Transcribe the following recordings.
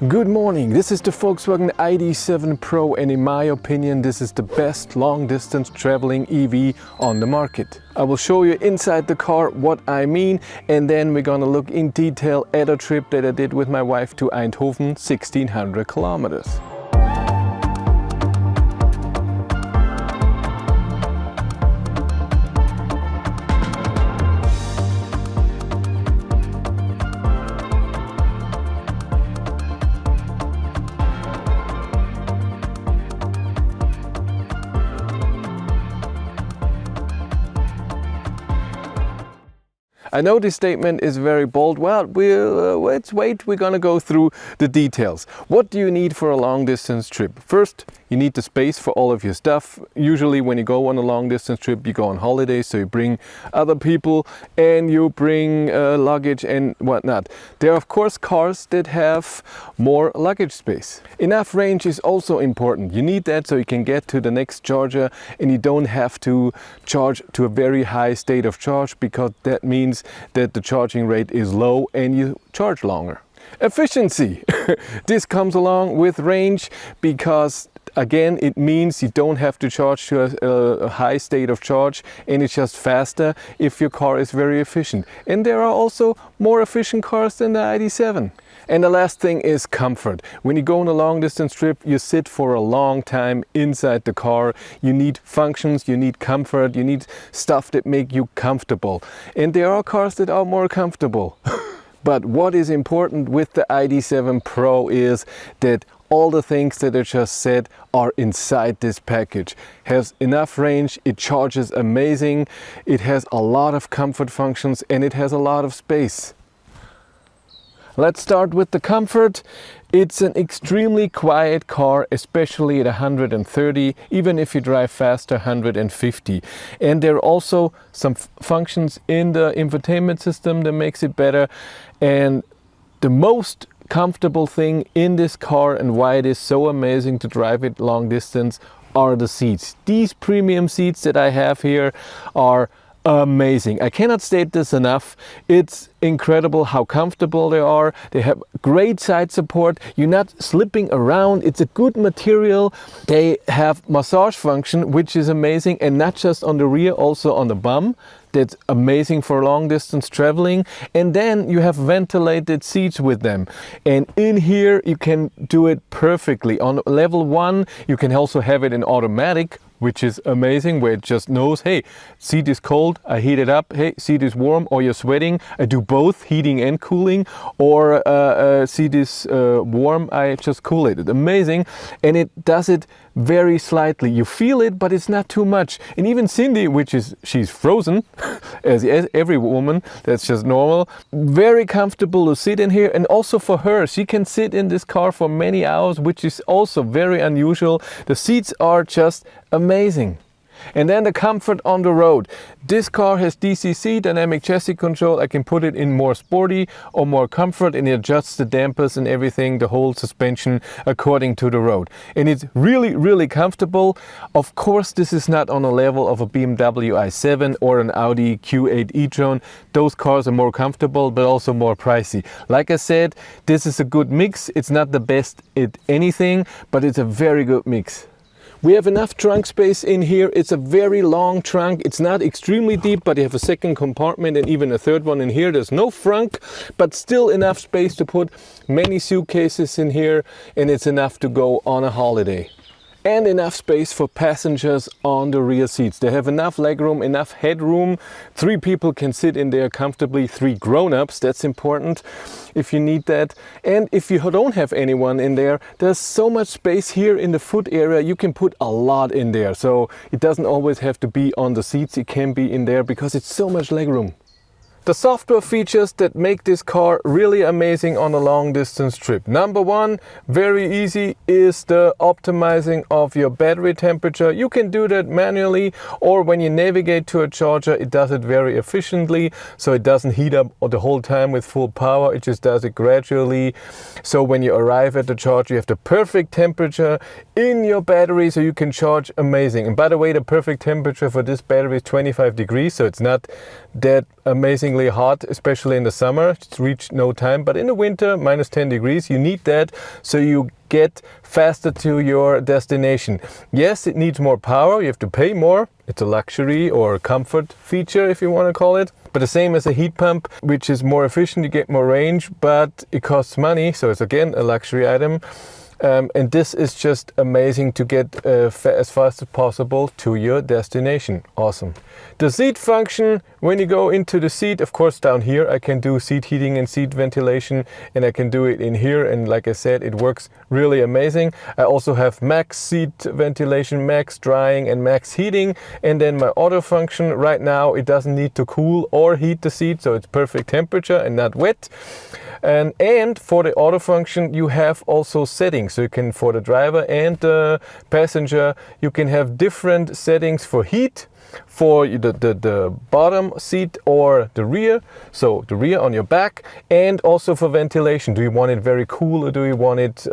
Good morning, this is the Volkswagen Id.7 Pro and in my opinion this is the best long distance traveling EV on the market. I will show you inside the car what I mean and then we're gonna look in detail at a trip that I did with my wife to Eindhoven, 1600 kilometers. I know this statement is very bold. Well, let's wait, we're gonna go through the details. What do you need for a long distance trip? First, you need the space for all of your stuff. Usually when you go on a long distance trip, you go on holiday, so you bring other people and you bring luggage and whatnot. There are of course cars that have more luggage space. Enough range is also important. You need that so you can get to the next charger and you don't have to charge to a very high state of charge, because that means that the charging rate is low and you charge longer. Efficiency. This comes along with range because again, it means you don't have to charge to a high state of charge and it's just faster if your car is very efficient. And there are also more efficient cars than the Id.7. And the last thing is comfort. When you go on a long distance trip, you sit for a long time inside the car. You need functions, you need comfort, you need stuff that make you comfortable. And there are cars that are more comfortable. But what is important with the Id.7 Pro is that all the things that I just said are inside this package. Has enough range, it charges amazing, it has a lot of comfort functions and it has a lot of space. Let's start with the comfort. It's an extremely quiet car, especially at 130, even if you drive faster, 150. And there are also some functions in the infotainment system that makes it better. And the most comfortable thing in this car and why it is so amazing to drive it long distance are the seats. These premium seats that I have here are amazing. I cannot state this enough. It's incredible how comfortable they are. They have great side support. You're not slipping around. It's a good material. They have massage function, which is amazing, and not just on the rear, also on the bum. That's amazing for long distance traveling. And then you have ventilated seats with them. And in here you can do it perfectly. On level 1 you can also have it in automatic, which is amazing, where it just knows, hey, seat is cold, I heat it up. Hey, seat is warm, or you're sweating, I do both heating and cooling. Or seat is warm, I just cool it. It's amazing. And it does it very slightly. You feel it, but it's not too much. And even Cindy, she's frozen, as every woman, that's just normal. Very comfortable to sit in here. And also for her, she can sit in this car for many hours, which is also very unusual. The seats are just amazing. And then the comfort on the road. This car has DCC, dynamic chassis control. I can put it in more sporty or more comfort, and it adjusts the dampers and everything, the whole suspension according to the road. And it's really, really comfortable. Of course, this is not on a level of a BMW i7 or an Audi Q8 e-tron. Those cars are more comfortable, but also more pricey. Like I said, this is a good mix. It's not the best at anything, but it's a very good mix. We have enough trunk space in here. It's a very long trunk. It's not extremely deep, but you have a second compartment and even a third one in here. There's no frunk, but still enough space to put many suitcases in here, and it's enough to go on a holiday. And enough space for passengers on the rear seats. They have enough legroom, enough headroom. 3 people can sit in there comfortably, 3 grown-ups, that's important if you need that. And if you don't have anyone in there, there's so much space here in the foot area. You can put a lot in there, so it doesn't always have to be on the seats. It can be in there because it's so much legroom. The software features that make this car really amazing on a long distance trip. Number 1, very easy, is the optimizing of your battery temperature. You can do that manually, or when you navigate to a charger, it does it very efficiently. So it doesn't heat up the whole time with full power, it just does it gradually. So when you arrive at the charger, you have the perfect temperature in your battery so you can charge amazing. And by the way, the perfect temperature for this battery is 25 degrees, so it's not that amazing amazingly hot, especially in the summer. It's reached no time, but in the winter, minus 10 degrees, you need that so you get faster to your destination. Yes, it needs more power, you have to pay more. It's a luxury or a comfort feature, if you want to call it. But the same as a heat pump, which is more efficient, you get more range, but it costs money. So it's again a luxury item. And this is just amazing to get as fast as possible to your destination. Awesome. The seat function, when you go into the seat, of course down here I can do seat heating and seat ventilation, and I can do it in here, and like I said, it works really amazing. I also have max seat ventilation, max drying and max heating, and then my auto function. Right now it doesn't need to cool or heat the seat, so it's perfect temperature and not wet. And for the auto function you have also settings, so you can, for the driver and the passenger, you can have different settings for heat, for the bottom seat or the rear, so the rear on your back, and also for ventilation. Do you want it very cool or do you want it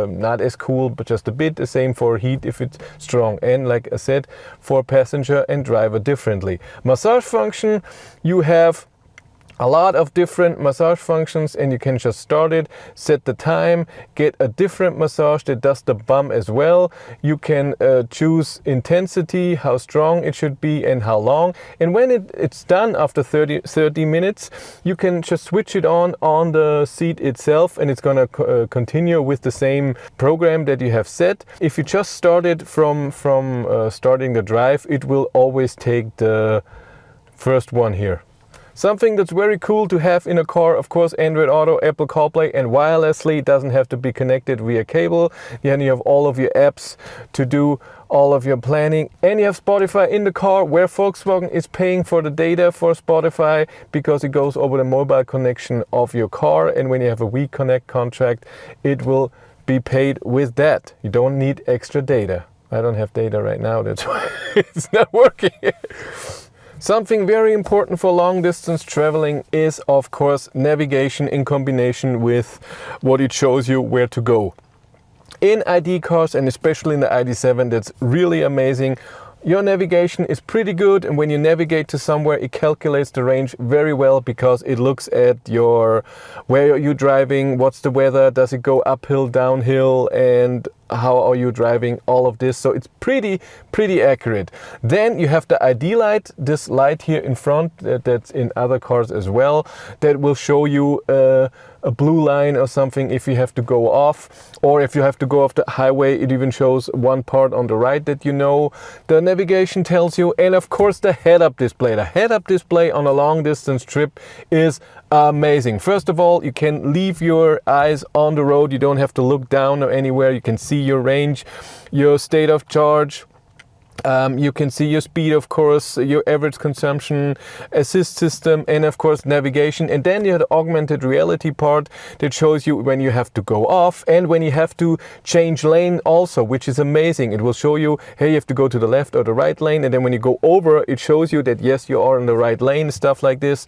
not as cool but just a bit? The same for heat if it's strong, and like I said, for passenger and driver differently. Massage function, you have a lot of different massage functions, and you can just start it, set the time, get a different massage that does the bum as well. You can choose intensity, how strong it should be and how long. And when it's done after 30 minutes, you can just switch it on the seat itself, and it's going to continue with the same program that you have set. If you just start it from starting the drive, it will always take the first one here. Something that's very cool to have in a car, of course, Android Auto, Apple CarPlay, and wirelessly. It doesn't have to be connected via cable. Then you have all of your apps to do all of your planning, and you have Spotify in the car, where Volkswagen is paying for the data for Spotify because it goes over the mobile connection of your car, and when you have a WeConnect contract, it will be paid with that. You don't need extra data. I don't have data right now, that's why it's not working. Something very important for long distance traveling is, of course, navigation in combination with what it shows you where to go. In ID cars, and especially in the Id.7, that's really amazing. Your navigation is pretty good, and when you navigate to somewhere, it calculates the range very well because it looks at where are you driving, what's the weather, does it go uphill, downhill, and how are you driving, all of this. So it's pretty accurate. Then you have the ID light, this light here in front that's in other cars as well, that will show you a blue line or something if you have to go off, or if you have to go off the highway, it even shows one part on the right that you know. The navigation tells you, and of course the head-up display. The head-up display on a long distance trip is amazing. First of all, you can leave your eyes on the road. You don't have to look down or anywhere. You can see your range, your state of charge. You can see your speed, of course, your average consumption, assist system, and of course navigation. And then you have the augmented reality part that shows you when you have to go off and when you have to change lane also, which is amazing. It will show you, hey, you have to go to the left or the right lane, and then when you go over, it shows you that yes, you are in the right lane, stuff like this,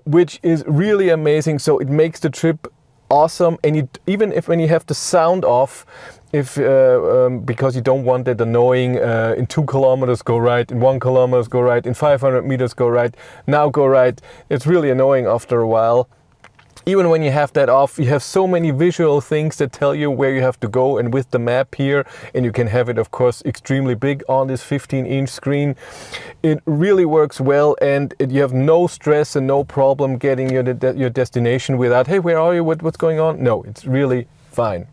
which is really amazing. So it makes the trip awesome. And even if when you have the sound off, because you don't want that annoying in 2 kilometers go right, in 1 kilometers go right, in 500 meters go right, now go right. It's really annoying after a while. Even when you have that off, you have so many visual things that tell you where you have to go, and with the map here, and you can have it, of course, extremely big on this 15-inch screen. It really works well, and you have no stress and no problem getting your destination without, hey, where are you, what's going on? No, it's really fine.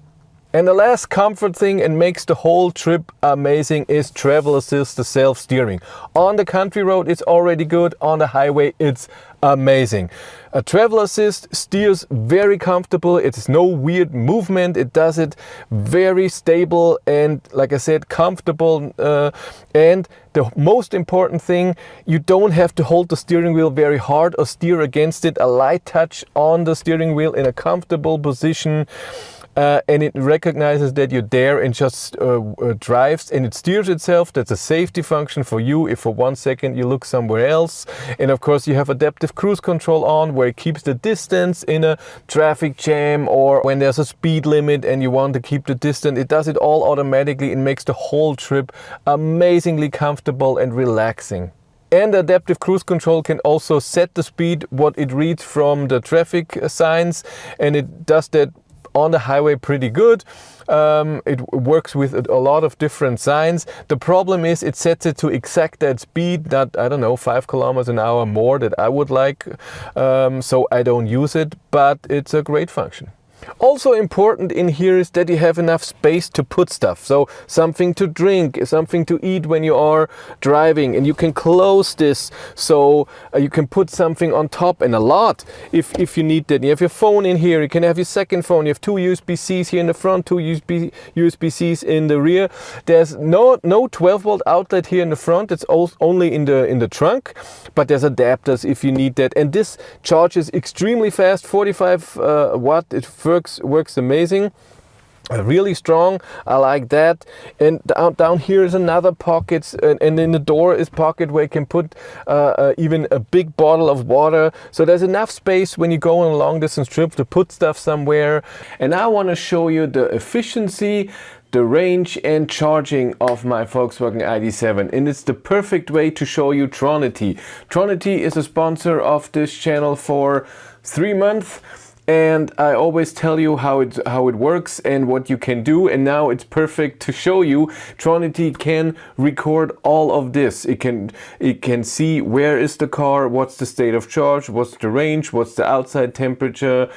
And the last comfort thing, and makes the whole trip amazing, is travel assist, the self-steering. On the country road, it's already good. On the highway, it's amazing. A travel assist steers very comfortable. It's no weird movement. It does it very stable and, like I said, comfortable. And the most important thing, you don't have to hold the steering wheel very hard or steer against it. A light touch on the steering wheel in a comfortable position. And it recognizes that you're there and just drives, and it steers itself. That's a safety function for you if for 1 second you look somewhere else. And of course you have adaptive cruise control on, where it keeps the distance in a traffic jam, or when there's a speed limit and you want to keep the distance. It does it all automatically and makes the whole trip amazingly comfortable and relaxing. And adaptive cruise control can also set the speed, what it reads from the traffic signs, and it does that on the highway pretty good. It works with a lot of different signs. The problem is it sets it to exact that speed, not, I don't know, 5 kilometers an hour more that I would like. So I don't use it, but it's a great function. Also important in here is that you have enough space to put stuff. So something to drink, something to eat when you are driving, and you can close this so you can put something on top, and a lot if you need that. You have your phone in here, you can have your second phone, you have 2 USB-Cs here in the front, 2 USB-Cs in the rear. There's no 12-volt outlet here in the front, it's only in the trunk, but there's adapters if you need that. And this charges extremely fast, 45 watt. It works amazing, really strong. I like that. And down here is another pocket, and in the door is pocket where you can put even a big bottle of water. So there's enough space when you go on a long distance trip to put stuff somewhere. And I want to show you the efficiency, the range and charging of my Volkswagen ID.7, and it's the perfect way to show you Tronity. Tronity is a sponsor of this channel for 3 months. And I always tell you how it works and what you can do, and now it's perfect to show you. Tronity can record all of this. It can see where is the car, what's the state of charge, what's the range, what's the outside temperature,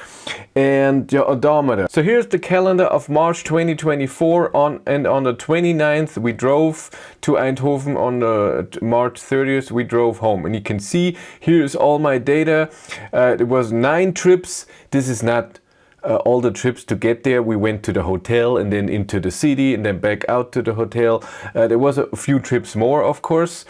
and your odometer. So here's the calendar of March 2024, and on the 29th we drove to Eindhoven. On the March 30th we drove home, and you can see here's all my data. It was 9 trips. This is not all the trips to get there. We went to the hotel and then into the city and then back out to the hotel. There was a few trips more, of course,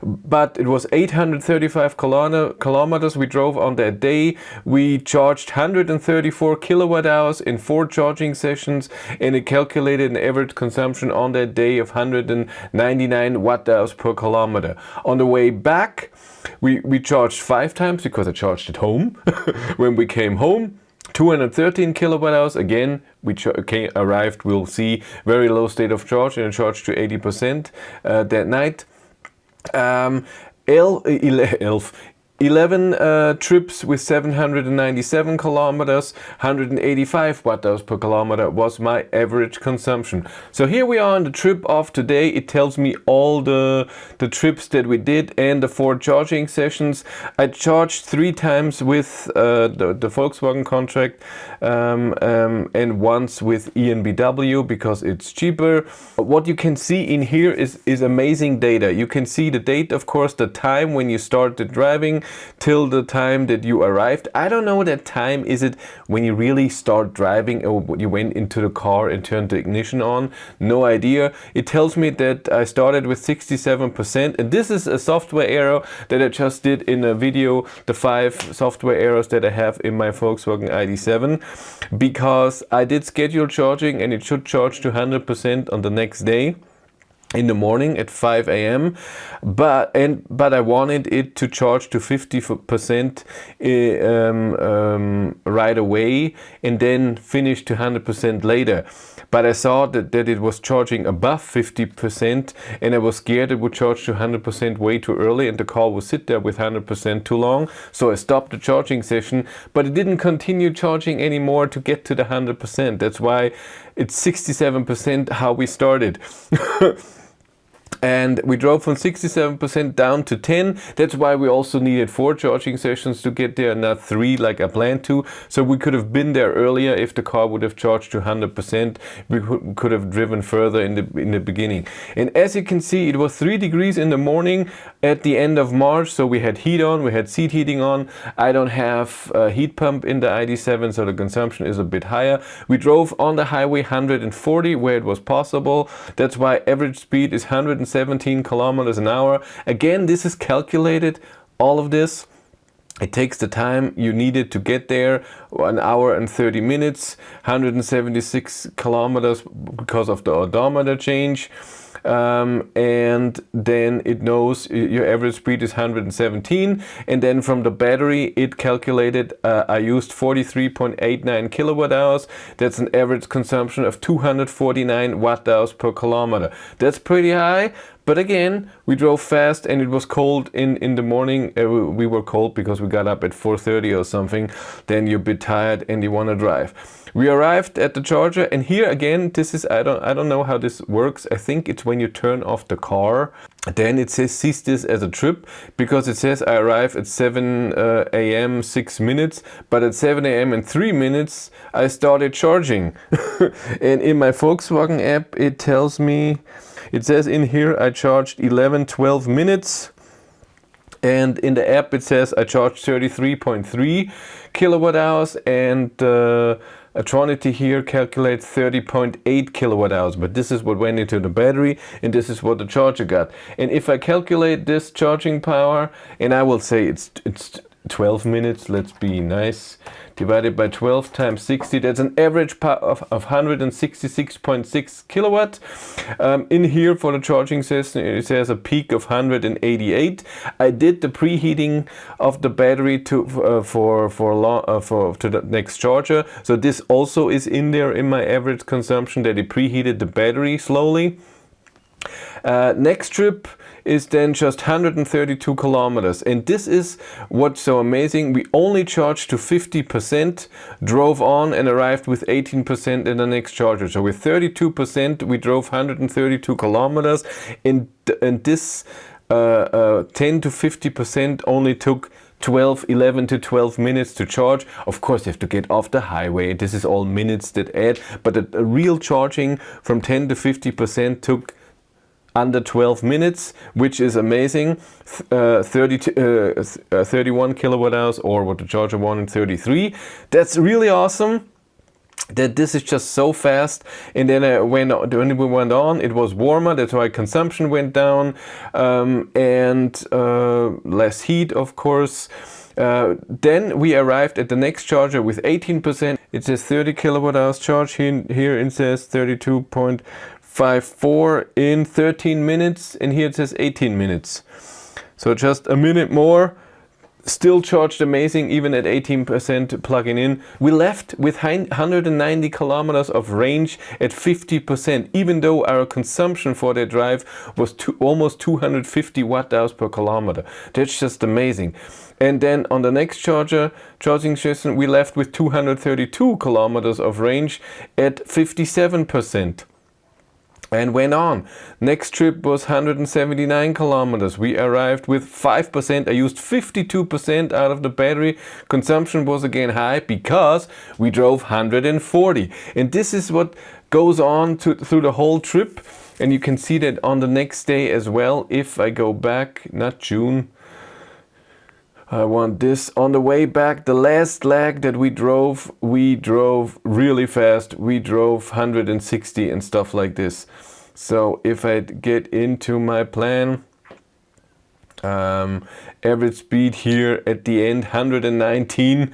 but it was 835 kilometers we drove on that day. We charged 134 kilowatt hours in 4 charging sessions, and it calculated an average consumption on that day of 199 watt hours per kilometer. On the way back, we charged 5 times because I charged at home. When we came home, 213 kilowatt hours. Again, we arrived, we'll see, very low state of charge, and charged to 80% that night. 11 trips with 797 kilometers, 185 watt hours per kilometer was my average consumption. So here we are on the trip of today. It tells me all the trips that we did and the 4 charging sessions. I charged 3 times with the Volkswagen contract and once with EnBW because it's cheaper. What you can see in here is amazing data. You can see the date, of course, the time when you started driving till the time that you arrived. I don't know that time. Is it when you really start driving, or you went into the car and turned the ignition on? No idea. It tells me that I started with 67%, and this is a software error that I just did in a video, the 5 software errors that I have in my Volkswagen ID.7, because I did schedule charging and it should charge to 100% on the next day in the morning at 5 a.m. But I wanted it to charge to 50% right away and then finish to 100% later. But I saw that it was charging above 50%, and I was scared it would charge to 100% way too early and the car would sit there with 100% too long. So I stopped the charging session, but it didn't continue charging anymore to get to the 100%. That's why it's 67% how we started. And we drove from 67% down to 10. That's why we also needed 4 charging sessions to get there, not 3 like I planned to. So we could have been there earlier if the car would have charged to 100%. We could have driven further in the beginning. And as you can see, it was 3 degrees in the morning at the end of March. So we had heat on, we had seat heating on. I don't have a heat pump in the ID.7, so the consumption is a bit higher. We drove on the highway 140 where it was possible. That's why average speed is 117 kilometers an hour. Again, this is calculated, all of this. It takes the time you needed to get there, 1 hour and 30 minutes, 176 kilometers because of the odometer change. And then it knows your average speed is 117, and then from the battery it calculated I used 43.89 kilowatt hours. That's an average consumption of 249 watt hours per kilometer. That's pretty high, But again, we drove fast and it was cold in the morning. We were cold because we got up at 4:30 or something. Then you're a bit tired and you want to drive. We arrived at the charger, and here again, this is, I don't know how this works. I think it's when you turn off the car, then it says sees this as a trip, because it says I arrive at 7 a.m. 6 minutes, but at 7 a.m. and 3 minutes I started charging. And in my Volkswagen app it tells me, it says in here I charged 12 minutes. And in the app it says I charged 33.3 kilowatt hours, and a Tronity here calculates 30.8 kilowatt hours, but this is what went into the battery and this is what the charger got. And if I calculate this charging power, and I will say it's 12 minutes, let's be nice, divided by 12 times 60, that's an average power of 166.6 kilowatt. In here for the charging system it says a peak of 188. I did the preheating of the battery to the next charger, so this also is in there in my average consumption, that it preheated the battery slowly. Next trip is then just 132 kilometers, and this is what's so amazing. We only charged to 50%, drove on and arrived with 18% in the next charger. So with 32% we drove 132 kilometers, and this 10 to 50% only took 11 to 12 minutes to charge. Of course you have to get off the highway, this is all minutes that add, but a real charging from 10 to 50% took under 12 minutes, which is amazing. 31 kilowatt hours, or what the charger wanted, 33. That's really awesome that this is just so fast. And then when we went on, it was warmer, that's why consumption went down, and less heat, of course. Then we arrived at the next charger with 18%. It says 30 kilowatt hours charge. Here it says 32.54 in 13 minutes, and here it says 18 minutes. So just a minute more, still charged amazing even at 18% plugging in. We left with 190 kilometers of range at 50%, even though our consumption for that drive was almost 250 watt hours per kilometer. That's just amazing. And then on the next charging system, we left with 232 kilometers of range at 57%. And went on. Next trip was 179 kilometers. We arrived with 5%. I used 52% out of the battery. Consumption was again high because we drove 140. And this is what goes on through the whole trip. And you can see that on the next day as well. If I go back, not June, I want this. On the way back, the last leg that we drove really fast. We drove 160 and stuff like this. So if I get into my plan, average speed here at the end 119.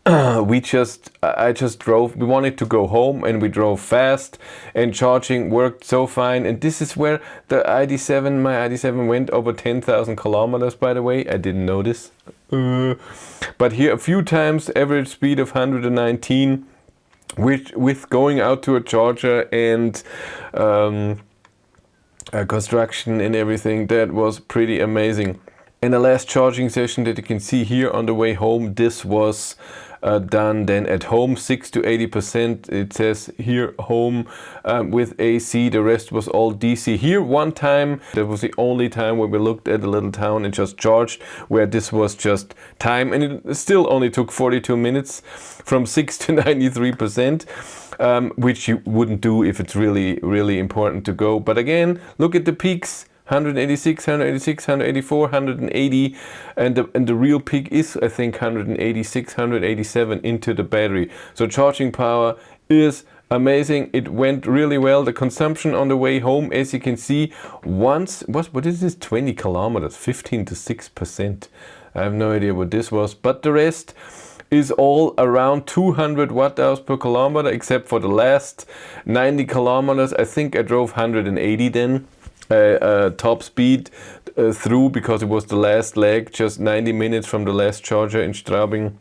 I just drove. We wanted to go home and we drove fast, and charging worked so fine. And this is where the Id.7, my Id.7 went over 10,000 kilometers, by the way. I didn't know this. But here a few times average speed of 119 with going out to a charger and construction and everything. That was pretty amazing. And the last charging session that you can see here on the way home, this was done then at home, 6 to 80%. It says here home with AC, the rest was all DC. Here one time, that was the only time where we looked at a little town and just charged, where this was just time, and it still only took 42 minutes from 6 to 93%. Which you wouldn't do if it's really, really important to go. But again, look at the peaks. 186, 186, 184, 180, and the real peak is, I think, 186, 187 into the battery. So charging power is amazing. It went really well. The consumption on the way home, as you can see, what is this, 20 kilometers, 15 to 6%. I have no idea what this was, but the rest is all around 200 watt hours per kilometer, except for the last 90 kilometers. I think I drove 180 then. Top speed through, because it was the last leg, just 90 minutes from the last charger in Straubing.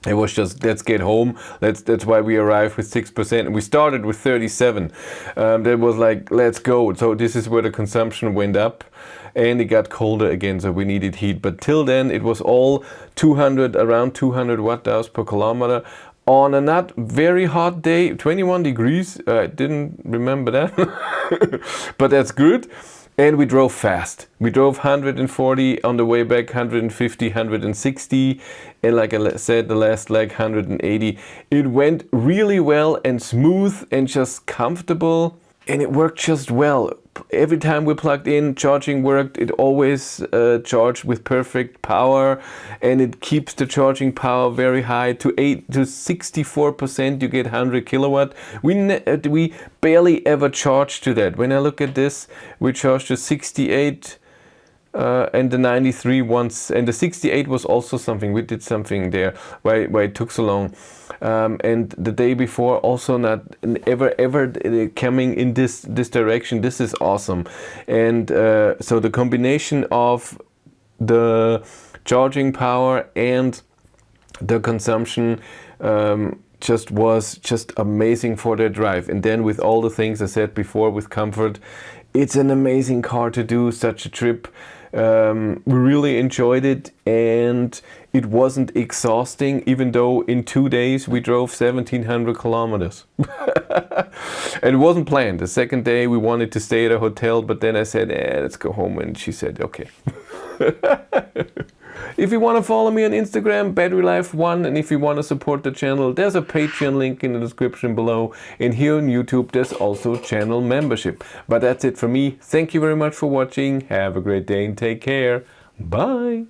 It was just, let's get home. That's why we arrived with 6%. And we started with 37. That was like, let's go. So this is where the consumption went up, and it got colder again. So we needed heat. But till then, it was all 200, around 200 watt-hours per kilometer. On a not very hot day, 21 degrees. I didn't remember that, but that's good. And we drove fast. We drove 140 on the way back, 150, 160, and like I said, the last leg 180. It went really well and smooth and just comfortable, and it worked just well. Every time we plugged in, charging worked. It always charged with perfect power, and it keeps the charging power very high to 64%. You get 100 kilowatt. We barely ever charge to that. When I look at this, we charged to 68. And the 93 once, and the 68 was also something. We did something there why it took so long. And the day before also not ever coming in this direction. This is awesome. And so the combination of the charging power and the consumption was just amazing for the drive. And then with all the things I said before, with comfort, it's an amazing car to do such a trip. We really enjoyed it, and it wasn't exhausting, even though in 2 days we drove 1,700 kilometers. And it wasn't planned. The second day we wanted to stay at a hotel, but then I said, let's go home, and she said, okay. If you want to follow me on Instagram, BatteryLife1, and if you want to support the channel, there's a Patreon link in the description below. And here on YouTube, there's also channel membership. But that's it for me. Thank you very much for watching. Have a great day and take care. Bye.